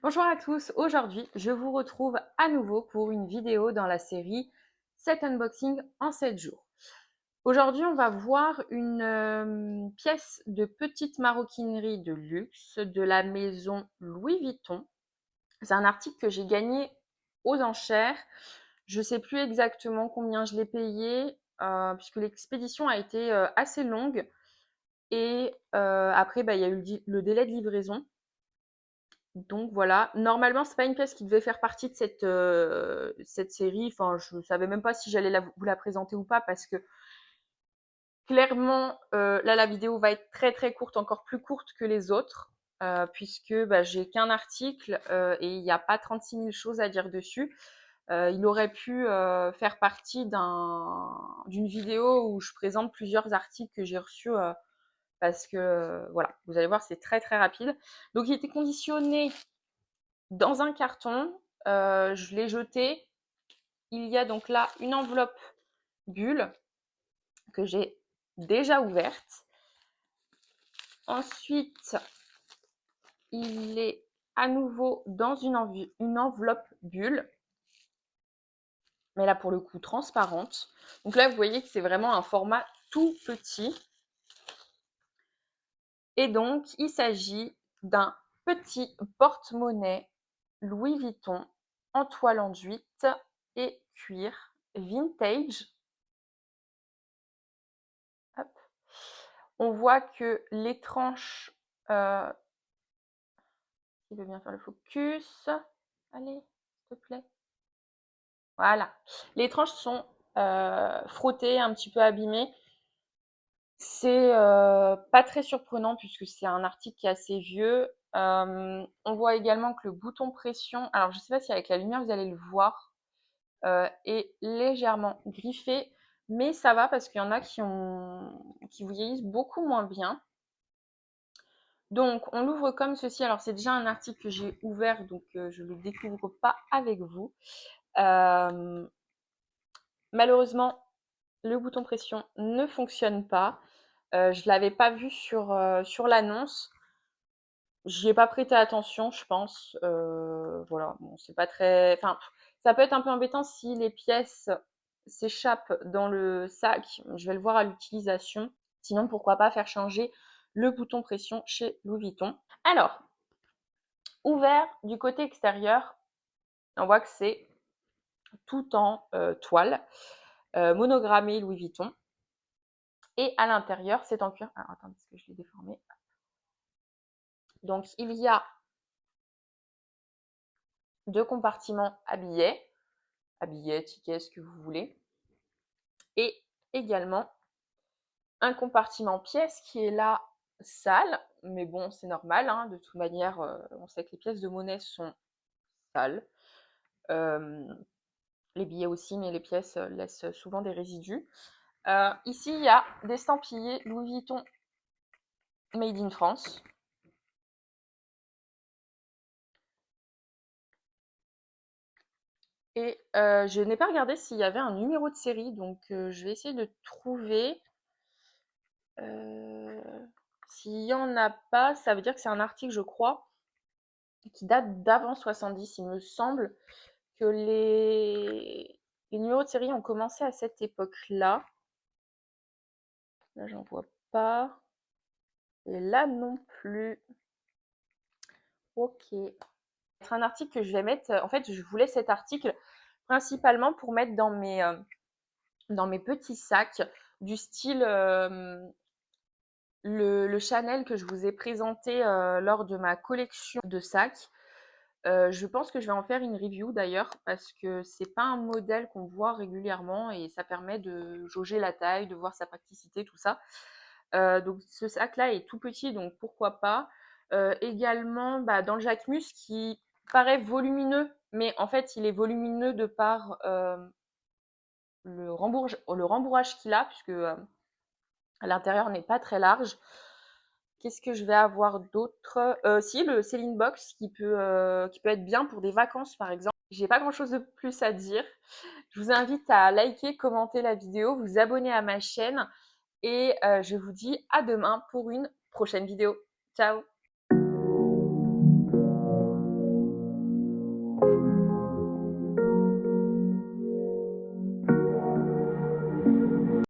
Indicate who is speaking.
Speaker 1: Bonjour à tous, aujourd'hui je vous retrouve à nouveau pour une vidéo dans la série 7 unboxing en 7 jours. Aujourd'hui on va voir une pièce de petite maroquinerie de luxe de la maison Louis Vuitton. C'est un article que j'ai gagné aux enchères. Je ne sais plus exactement combien je l'ai payé puisque l'expédition a été assez longue et après il y a eu le délai de livraison. Donc voilà, normalement c'est pas une pièce qui devait faire partie de cette série. Enfin, je savais même pas si j'allais vous la présenter ou pas parce que clairement là la vidéo va être très très courte, encore plus courte que les autres, puisque j'ai qu'un article et il n'y a pas 36 000 choses à dire dessus. Il aurait pu faire partie d'une vidéo où je présente plusieurs articles que j'ai reçus parce que voilà, vous allez voir, c'est très très rapide. Donc il était conditionné dans un carton, je l'ai jeté. Il y a donc là une enveloppe bulle que j'ai déjà ouverte. Ensuite, il est à nouveau dans une enveloppe bulle, mais là pour le coup transparente. Donc là, vous voyez que c'est vraiment un format tout petit. Et donc, il s'agit d'un petit porte-monnaie Louis Vuitton en toile enduite et cuir vintage. Hop. On voit que les tranches, il veut bien faire le focus. Allez, s'il te plaît. Voilà. Les tranches sont frottées, un petit peu abîmées. C'est pas très surprenant puisque c'est un article qui est assez vieux. On voit également que le bouton pression, alors je ne sais pas si avec la lumière vous allez le voir, est légèrement griffé, mais ça va parce qu'il y en a qui vous vieillissent beaucoup moins bien. Donc on l'ouvre comme ceci. Alors c'est déjà un article que j'ai ouvert, donc je ne le découvre pas avec vous. Malheureusement, le bouton pression ne fonctionne pas. Je ne l'avais pas vu sur l'annonce. J'y ai pas prêté attention, je pense. Voilà, bon, c'est pas très. Enfin, ça peut être un peu embêtant si les pièces s'échappent dans le sac. Je vais le voir à l'utilisation. Sinon, pourquoi pas faire changer le bouton pression chez Louis Vuitton. Alors, ouvert du côté extérieur, on voit que c'est tout en toile, monogrammé Louis Vuitton. Et à l'intérieur, c'est en cuir. Alors, attendez, est-ce que je l'ai déformé? Donc, il y a deux compartiments à billets, tickets, ce que vous voulez. Et également un compartiment pièces qui est là sale, mais bon, c'est normal, hein, de toute manière, on sait que les pièces de monnaie sont sales. Les billets aussi, mais les pièces laissent souvent des résidus. Ici, il y a des estampillés Louis Vuitton Made in France. Et je n'ai pas regardé s'il y avait un numéro de série, donc je vais essayer de trouver. S'il n'y en a pas, ça veut dire que c'est un article, je crois, qui date d'avant 70. Il me semble que les numéros de série ont commencé à cette époque-là. Là, j'en vois pas. Et là non plus. Ok. C'est un article que je vais mettre. En fait, je voulais cet article principalement pour mettre dans mes petits sacs du style le Chanel que je vous ai présenté lors de ma collection de sacs. Je pense que je vais en faire une review d'ailleurs parce que c'est pas un modèle qu'on voit régulièrement et ça permet de jauger la taille, de voir sa praticité, tout ça. Donc ce sac-là est tout petit, donc pourquoi pas. Également, dans le Jacquemus qui paraît volumineux, mais en fait il est volumineux de par le rembourrage qu'il a, puisque à l'intérieur n'est pas très large. Qu'est-ce que je vais avoir d'autre? Si, le Céline Box qui peut être bien pour des vacances par exemple. J'ai pas grand chose de plus à dire. Je vous invite à liker, commenter la vidéo, vous abonner à ma chaîne et je vous dis à demain pour une prochaine vidéo. Ciao!